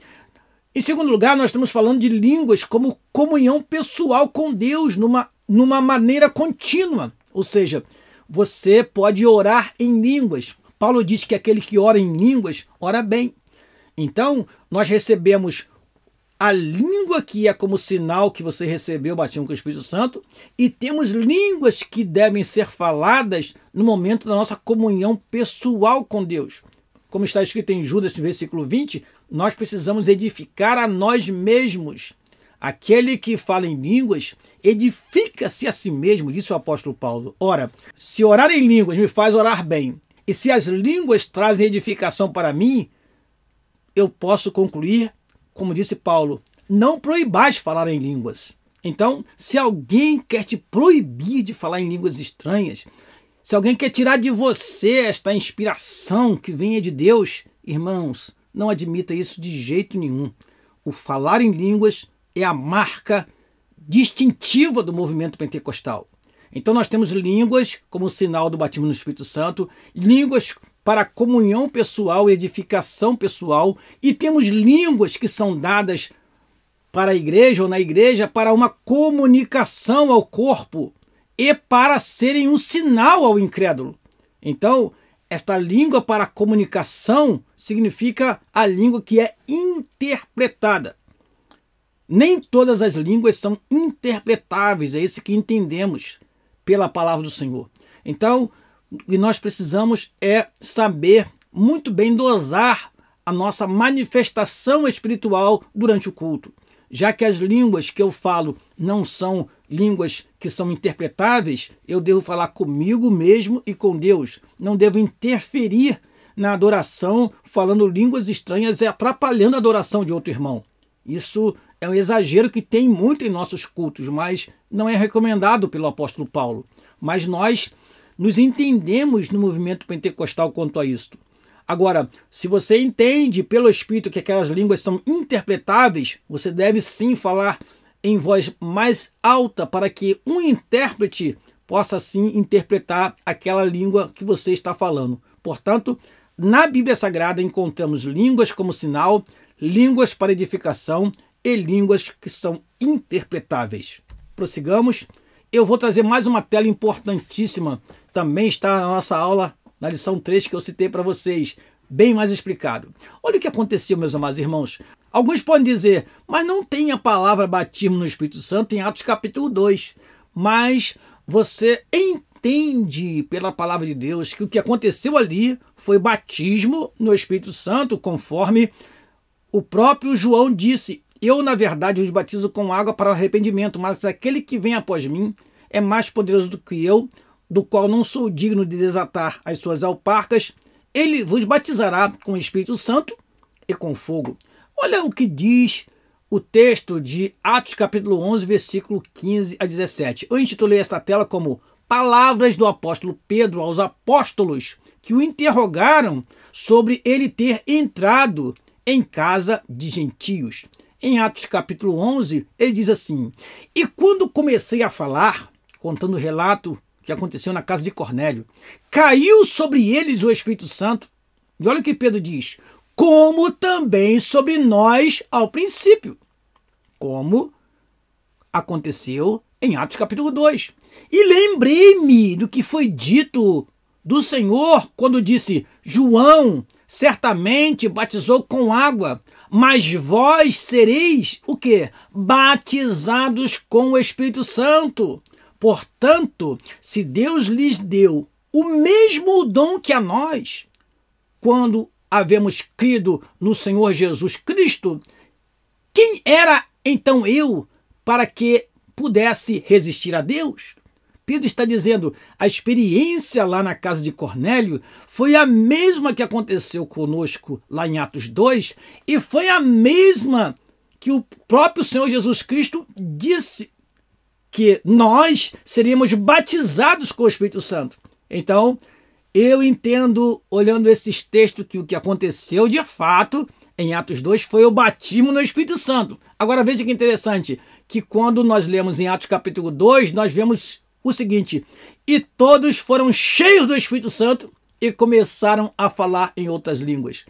Em segundo lugar, nós estamos falando de línguas como comunhão pessoal com Deus, numa maneira contínua. Ou seja, você pode orar em línguas. Paulo diz que aquele que ora em línguas, ora bem. Então, nós recebemos a língua que é como sinal que você recebeu o batismo com o Espírito Santo, e temos línguas que devem ser faladas no momento da nossa comunhão pessoal com Deus. Como está escrito em Judas, versículo 20, nós precisamos edificar a nós mesmos. Aquele que fala em línguas edifica-se a si mesmo, disse o apóstolo Paulo. Ora, se orar em línguas me faz orar bem, e se as línguas trazem edificação para mim, eu posso concluir, como disse Paulo, não proibais falar em línguas. Então, se alguém quer te proibir de falar em línguas estranhas, se alguém quer tirar de você esta inspiração que venha de Deus, irmãos, não admita isso de jeito nenhum. O falar em línguas é a marca distintiva do movimento pentecostal. Então nós temos línguas como sinal do batismo no Espírito Santo, línguas para comunhão pessoal e edificação pessoal, e temos línguas que são dadas para a igreja ou na igreja para uma comunicação ao corpo e para serem um sinal ao incrédulo. Então, esta língua para comunicação significa a língua que é interpretada. Nem todas as línguas são interpretáveis, é isso que entendemos pela palavra do Senhor. Então, o que nós precisamos é saber muito bem dosar a nossa manifestação espiritual durante o culto. Já que as línguas que eu falo não são línguas que são interpretáveis, eu devo falar comigo mesmo e com Deus. Não devo interferir na adoração falando línguas estranhas e atrapalhando a adoração de outro irmão. Isso é um exagero que tem muito em nossos cultos, mas não é recomendado pelo apóstolo Paulo. Mas nós nos entendemos no movimento pentecostal quanto a isto. Agora, se você entende pelo Espírito que aquelas línguas são interpretáveis, você deve sim falar em voz mais alta para que um intérprete possa sim interpretar aquela língua que você está falando. Portanto, na Bíblia Sagrada encontramos línguas como sinal, línguas para edificação e línguas que são interpretáveis. Prossigamos. Eu vou trazer mais uma tela importantíssima. Também está na nossa aula, na lição 3 que eu citei para vocês, bem mais explicado. Olha o que aconteceu, meus amados irmãos. Alguns podem dizer, mas não tem a palavra batismo no Espírito Santo em Atos capítulo 2. Mas você entende pela palavra de Deus que o que aconteceu ali foi batismo no Espírito Santo, conforme o próprio João disse. Eu, na verdade, os batizo com água para o arrependimento, mas aquele que vem após mim é mais poderoso do que eu, do qual não sou digno de desatar as suas alparcas. Ele vos batizará com o Espírito Santo e com fogo. Olha o que diz o texto de Atos capítulo 11, versículo 15 a 17. Eu intitulei esta tela como Palavras do apóstolo Pedro aos apóstolos que o interrogaram sobre ele ter entrado em casa de gentios. Em Atos capítulo 11, ele diz assim: e quando comecei a falar, contando o relato que aconteceu na casa de Cornélio, caiu sobre eles o Espírito Santo. E olha o que Pedro diz: como também sobre nós ao princípio, como aconteceu em Atos capítulo 2. E lembrei-me do que foi dito do Senhor quando disse: João certamente batizou com água, mas vós sereis o quê? Batizados com o Espírito Santo. Portanto, se Deus lhes deu o mesmo dom que a nós, quando havemos crido no Senhor Jesus Cristo, quem era então eu para que pudesse resistir a Deus? Pedro está dizendo, a experiência lá na casa de Cornélio foi a mesma que aconteceu conosco lá em Atos 2 e foi a mesma que o próprio Senhor Jesus Cristo disse porque nós seríamos batizados com o Espírito Santo. Então, eu entendo, olhando esses textos, que o que aconteceu de fato em Atos 2 foi o batismo no Espírito Santo. Agora veja que interessante, que quando nós lemos em Atos capítulo 2, nós vemos o seguinte: e todos foram cheios do Espírito Santo e começaram a falar em outras línguas.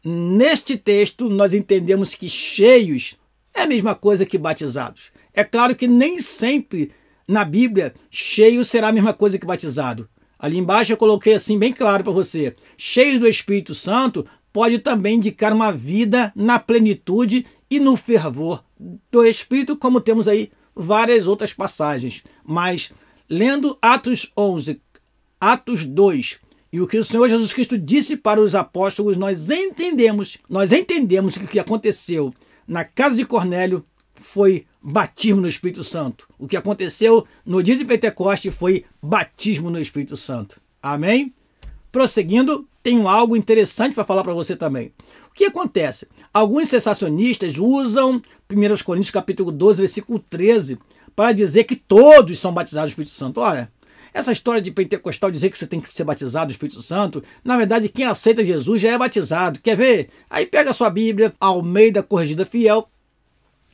Neste texto, nós entendemos que cheios é a mesma coisa que batizados. É claro que nem sempre na Bíblia cheio será a mesma coisa que batizado. Ali embaixo eu coloquei assim bem claro para você. Cheio do Espírito Santo pode também indicar uma vida na plenitude e no fervor do Espírito, como temos aí várias outras passagens. Mas lendo Atos 11, Atos 2 e o que o Senhor Jesus Cristo disse para os apóstolos, nós entendemos que o que aconteceu na casa de Cornélio foi batismo no Espírito Santo. O que aconteceu no dia de Pentecoste foi batismo no Espírito Santo. Amém? Prosseguindo, tenho algo interessante para falar para você também. O que acontece? Alguns sensacionistas usam 1 Coríntios capítulo 12, versículo 13, para dizer que todos são batizados no Espírito Santo. Olha, essa história de pentecostal dizer que você tem que ser batizado no Espírito Santo, na verdade, quem aceita Jesus já é batizado. Quer ver? Aí pega a sua Bíblia, Almeida Corrigida Fiel,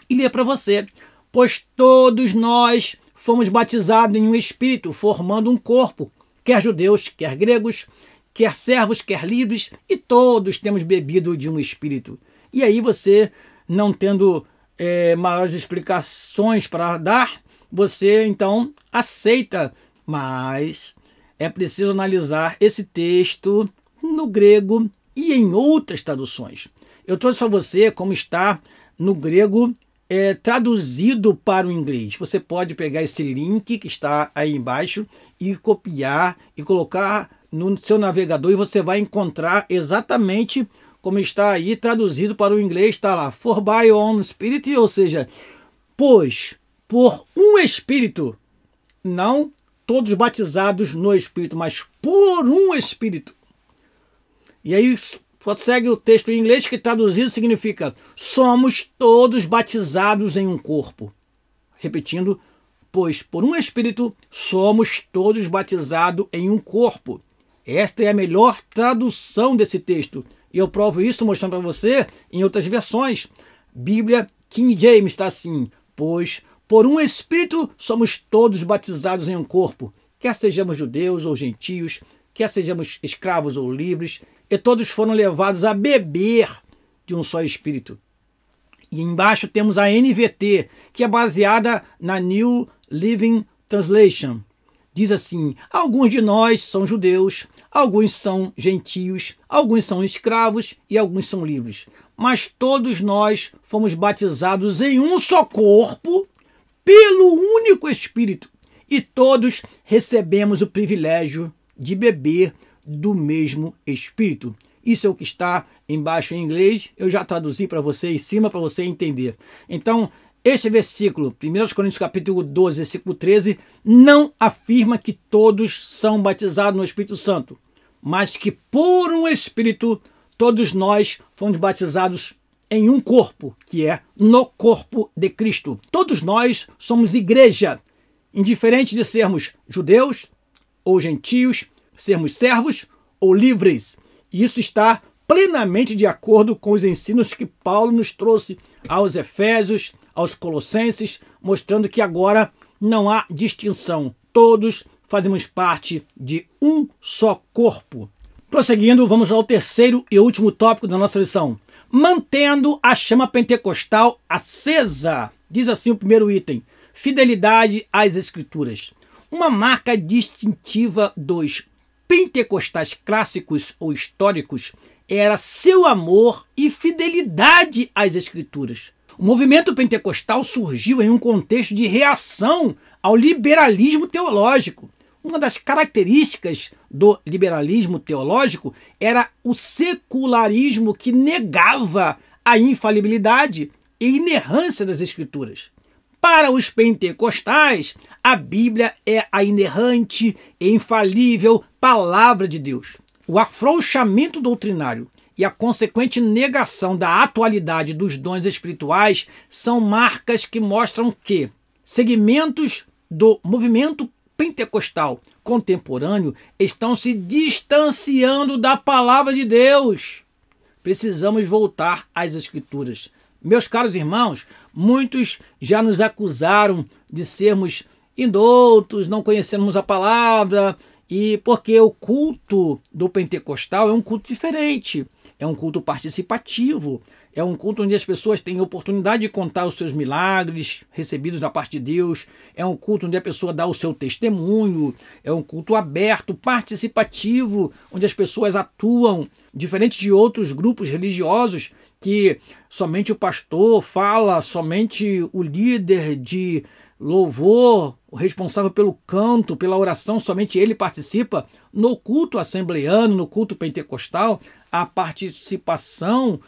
e lê para você. Pois todos nós fomos batizados em um Espírito, formando um corpo, quer judeus, quer gregos, quer servos, quer livres, e todos temos bebido de um Espírito. E aí você, não tendo maiores explicações para dar, você então aceita. Mas é preciso analisar esse texto no grego e em outras traduções. Eu trouxe para você como está no grego traduzido para o inglês. Você pode pegar esse link que está aí embaixo e copiar e colocar no seu navegador e você vai encontrar exatamente como está aí traduzido para o inglês. Está lá, for by one spirit, ou seja, pois por um Espírito, não todos batizados no Espírito, mas por um Espírito. E aí segue o texto em inglês, que traduzido significa: somos todos batizados em um corpo. Repetindo, pois por um Espírito somos todos batizados em um corpo. Esta é a melhor tradução desse texto. E eu provo isso mostrando para você em outras versões. Bíblia King James está assim: pois por um Espírito somos todos batizados em um corpo, quer sejamos judeus ou gentios, quer sejamos escravos ou livres, e todos foram levados a beber de um só Espírito. E embaixo temos a NVT, que é baseada na New Living Translation. Diz assim: alguns de nós são judeus, alguns são gentios, alguns são escravos e alguns são livres. Mas todos nós fomos batizados em um só corpo, pelo único Espírito, e todos recebemos o privilégio de beber do mesmo Espírito. Isso é o que está embaixo em inglês, eu já traduzi para você em cima para você entender. Então, esse versículo, 1 Coríntios capítulo 12, versículo 13, não afirma que todos são batizados no Espírito Santo, mas que por um Espírito todos nós fomos batizados em um corpo, que é no corpo de Cristo. Todos nós somos igreja, indiferente de sermos judeus ou gentios, sermos servos ou livres. E isso está plenamente de acordo com os ensinos que Paulo nos trouxe aos Efésios, aos Colossenses, mostrando que agora não há distinção. Todos fazemos parte de um só corpo. Prosseguindo, vamos ao terceiro e último tópico da nossa lição: mantendo a chama pentecostal acesa. Diz assim o primeiro item: fidelidade às Escrituras. Uma marca distintiva dos pentecostais clássicos ou históricos era seu amor e fidelidade às Escrituras. O movimento pentecostal surgiu em um contexto de reação ao liberalismo teológico. Uma das características do liberalismo teológico era o secularismo, que negava a infalibilidade e inerrância das Escrituras. Para os pentecostais, a Bíblia é a inerrante e infalível palavra de Deus. O afrouxamento doutrinário e a consequente negação da atualidade dos dons espirituais são marcas que mostram que segmentos do movimento pentecostal contemporâneo estão se distanciando da palavra de Deus. Precisamos voltar às Escrituras. Meus caros irmãos, muitos já nos acusaram de sermos indoutos, não conhecemos a palavra, e porque o culto do pentecostal é um culto diferente, é um culto participativo, é um culto onde as pessoas têm oportunidade de contar os seus milagres recebidos da parte de Deus, é um culto onde a pessoa dá o seu testemunho, é um culto aberto, participativo, onde as pessoas atuam, diferente de outros grupos religiosos que somente o pastor fala, somente o líder de louvor, o responsável pelo canto, pela oração, somente ele participa. No culto assembleano, no culto pentecostal, a participação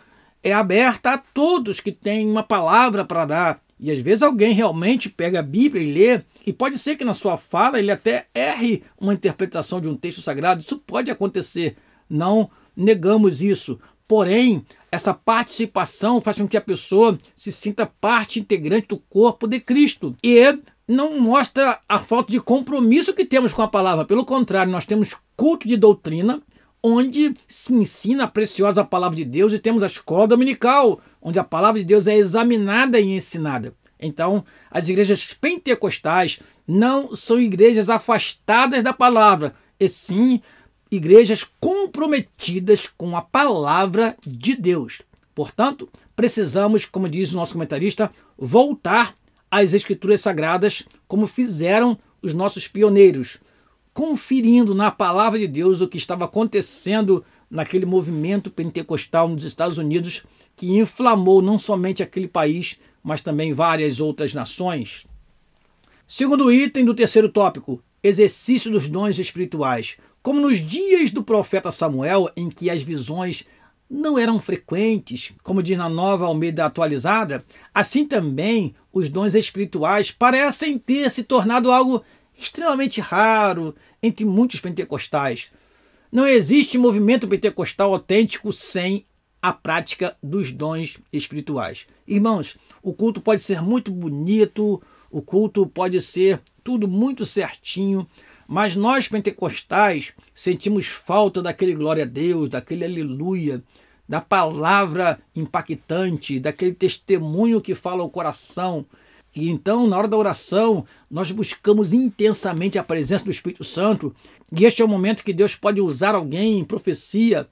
é aberta a todos que têm uma palavra para dar. E às vezes alguém realmente pega a Bíblia e lê, e pode ser que na sua fala ele até erre uma interpretação de um texto sagrado. Isso pode acontecer, não negamos isso. Porém, essa participação faz com que a pessoa se sinta parte integrante do corpo de Cristo. E não mostra a falta de compromisso que temos com a palavra. Pelo contrário, nós temos culto de doutrina, onde se ensina a preciosa palavra de Deus, e temos a escola dominical, onde a palavra de Deus é examinada e ensinada. Então, as igrejas pentecostais não são igrejas afastadas da palavra, e sim igrejas comprometidas com a palavra de Deus. Portanto, precisamos, como diz o nosso comentarista, voltar às Escrituras Sagradas, como fizeram os nossos pioneiros, conferindo na palavra de Deus o que estava acontecendo naquele movimento pentecostal nos Estados Unidos, que inflamou não somente aquele país, mas também várias outras nações. Segundo item do terceiro tópico, exercício dos dons espirituais. Como nos dias do profeta Samuel, em que as visões não eram frequentes, como diz na Nova Almeida Atualizada, assim também os dons espirituais parecem ter se tornado algo extremamente raro entre muitos pentecostais. Não existe movimento pentecostal autêntico sem a prática dos dons espirituais. Irmãos, o culto pode ser muito bonito, o culto pode ser tudo muito certinho, mas nós pentecostais sentimos falta daquele glória a Deus, daquele aleluia, da palavra impactante, daquele testemunho que fala ao coração. E então, na hora da oração, nós buscamos intensamente a presença do Espírito Santo. E este é o momento que Deus pode usar alguém em profecia.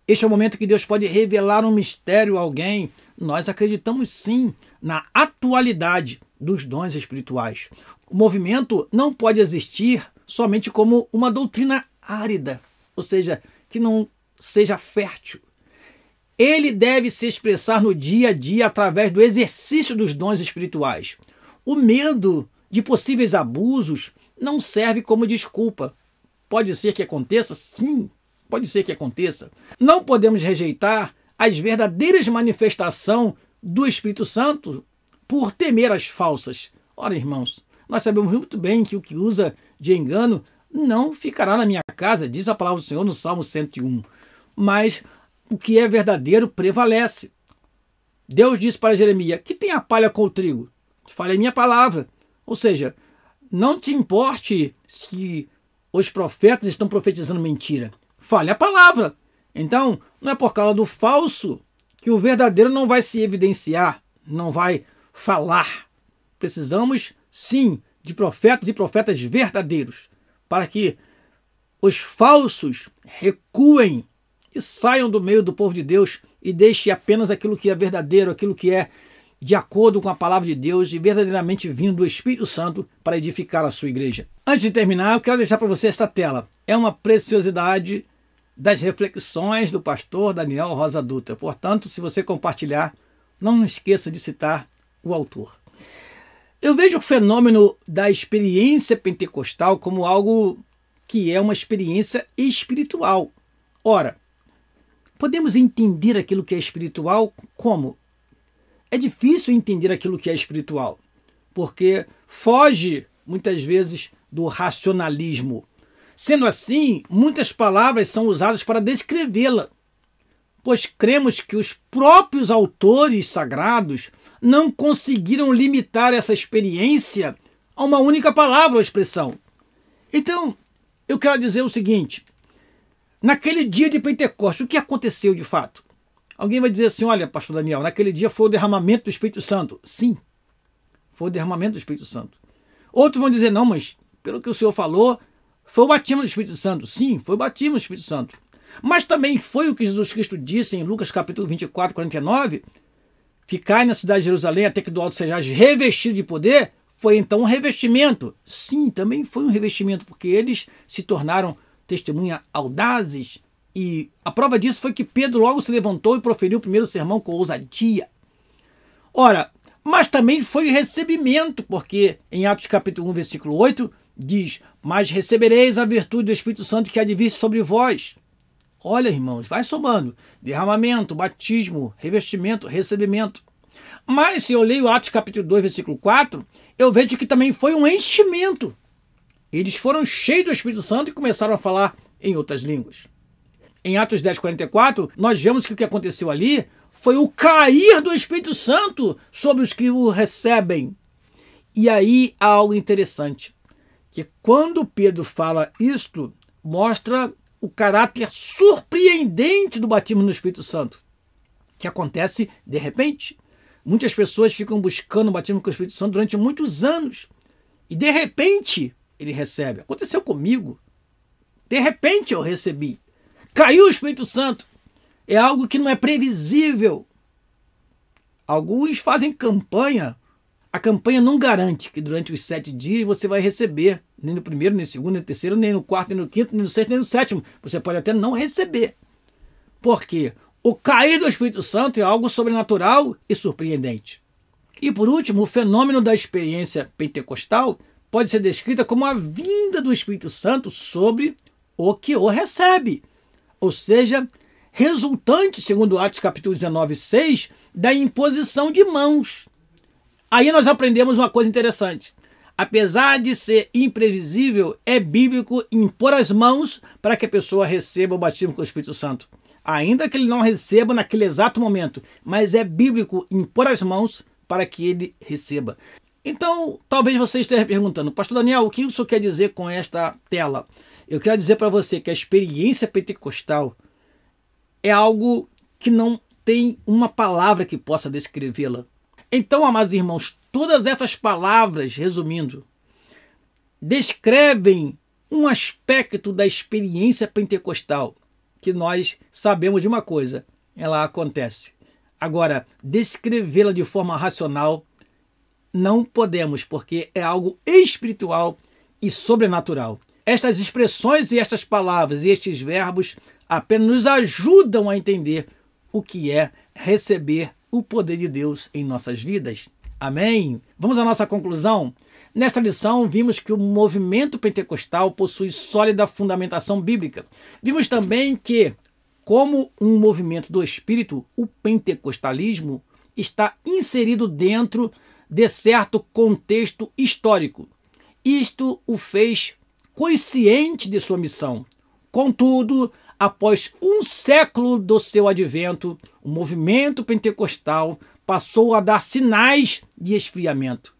Este é o momento que Deus pode revelar um mistério a alguém. Nós acreditamos sim na atualidade dos dons espirituais. O movimento não pode existir somente como uma doutrina árida, ou seja, que não seja fértil. Ele deve se expressar no dia a dia através do exercício dos dons espirituais. O medo de possíveis abusos não serve como desculpa. Pode ser que aconteça? Sim, pode ser que aconteça. Não podemos rejeitar as verdadeiras manifestações do Espírito Santo por temer as falsas. Ora, irmãos, nós sabemos muito bem que o que usa de engano não ficará na minha casa, diz a palavra do Senhor no Salmo 101. Mas o que é verdadeiro prevalece. Deus disse para Jeremias: que tem a palha com o trigo? Fale a minha palavra. Ou seja, não te importe se os profetas estão profetizando mentira. Fale a palavra. Então, não é por causa do falso que o verdadeiro não vai se evidenciar, não vai falar. Precisamos, sim, de profetas e profetas verdadeiros, para que os falsos recuem e saiam do meio do povo de Deus e deixem apenas aquilo que é verdadeiro, aquilo que é de acordo com a palavra de Deus e verdadeiramente vindo do Espírito Santo para edificar a sua igreja. Antes de terminar, eu quero deixar para você essa tela. É uma preciosidade das reflexões do pastor Daniel Rosa Dutra. Portanto, se você compartilhar, não esqueça de citar o autor. Eu vejo o fenômeno da experiência pentecostal como algo que é uma experiência espiritual. Ora, podemos entender aquilo que é espiritual como? É difícil entender aquilo que é espiritual, porque foge, muitas vezes, do racionalismo. Sendo assim, muitas palavras são usadas para descrevê-la, pois cremos que os próprios autores sagrados não conseguiram limitar essa experiência a uma única palavra ou expressão. Então, eu quero dizer o seguinte, naquele dia de Pentecostes, o que aconteceu de fato? Alguém vai dizer assim, olha, pastor Daniel, naquele dia foi o derramamento do Espírito Santo. Sim, foi o derramamento do Espírito Santo. Outros vão dizer, não, mas pelo que o senhor falou, foi o batismo do Espírito Santo. Sim, foi o batismo do Espírito Santo. Mas também foi o que Jesus Cristo disse em Lucas capítulo 24, 49, ficai na cidade de Jerusalém até que do alto sejais revestido de poder, foi então um revestimento. Sim, também foi um revestimento, porque eles se tornaram testemunha audazes, e a prova disso foi que Pedro logo se levantou e proferiu o primeiro sermão com ousadia. Ora, mas também foi recebimento, porque em Atos capítulo 1, versículo 8, diz, mas recebereis a virtude do Espírito Santo que há de vir sobre vós. Olha, irmãos, vai somando. Derramamento, batismo, revestimento, recebimento. Mas se eu leio Atos capítulo 2, versículo 4, eu vejo que também foi um enchimento. Eles foram cheios do Espírito Santo e começaram a falar em outras línguas. Em Atos 10, 44, nós vemos que o que aconteceu ali foi o cair do Espírito Santo sobre os que o recebem. E aí há algo interessante, que quando Pedro fala isto, mostra o caráter surpreendente do batismo no Espírito Santo, que acontece de repente. Muitas pessoas ficam buscando o batismo com o Espírito Santo durante muitos anos, e de repente ele recebe. Aconteceu comigo. De repente eu recebi. Caiu o Espírito Santo. É algo que não é previsível. Alguns fazem campanha. A campanha não garante que durante os 7 dias você vai receber. Nem no primeiro, nem no segundo, nem no terceiro, nem no quarto, nem no quinto, nem no sexto, nem no sétimo. Você pode até não receber. Por quê? O cair do Espírito Santo é algo sobrenatural e surpreendente. E por último, o fenômeno da experiência pentecostal pode ser descrita como a vinda do Espírito Santo sobre o que o recebe. Ou seja, resultante, segundo Atos capítulo 19, 6, da imposição de mãos. Aí nós aprendemos uma coisa interessante. Apesar de ser imprevisível, é bíblico impor as mãos para que a pessoa receba o batismo com o Espírito Santo. Ainda que ele não receba naquele exato momento, mas é bíblico impor as mãos para que ele receba. Então, talvez você esteja perguntando, pastor Daniel, o que isso quer dizer com esta tela? Eu quero dizer para você que a experiência pentecostal é algo que não tem uma palavra que possa descrevê-la. Então, amados irmãos, todas essas palavras, resumindo, descrevem um aspecto da experiência pentecostal, que nós sabemos de uma coisa, ela acontece. Agora, descrevê-la de forma racional, não podemos, porque é algo espiritual e sobrenatural. Estas expressões e estas palavras e estes verbos apenas nos ajudam a entender o que é receber o poder de Deus em nossas vidas. Amém? Vamos à nossa conclusão? Nesta lição, vimos que o movimento pentecostal possui sólida fundamentação bíblica. Vimos também que, como um movimento do Espírito, o pentecostalismo está inserido dentro de certo contexto histórico. Isto o fez consciente de sua missão. Contudo, após um século do seu advento, o movimento pentecostal passou a dar sinais de esfriamento.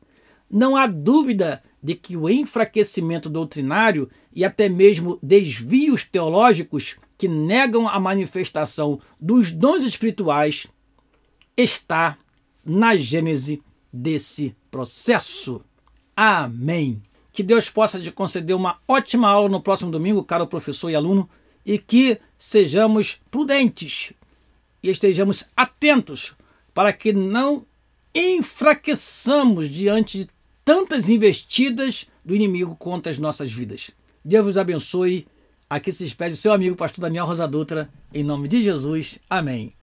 Não há dúvida de que o enfraquecimento doutrinário e até mesmo desvios teológicos que negam a manifestação dos dons espirituais está na gênese desse processo. Amém. Que Deus possa te conceder uma ótima aula no próximo domingo, caro professor e aluno, e que sejamos prudentes e estejamos atentos para que não enfraqueçamos diante de tantas investidas do inimigo contra as nossas vidas. Deus vos abençoe. Aqui se despede o seu amigo pastor Daniel Rosa Dutra, em nome de Jesus. Amém.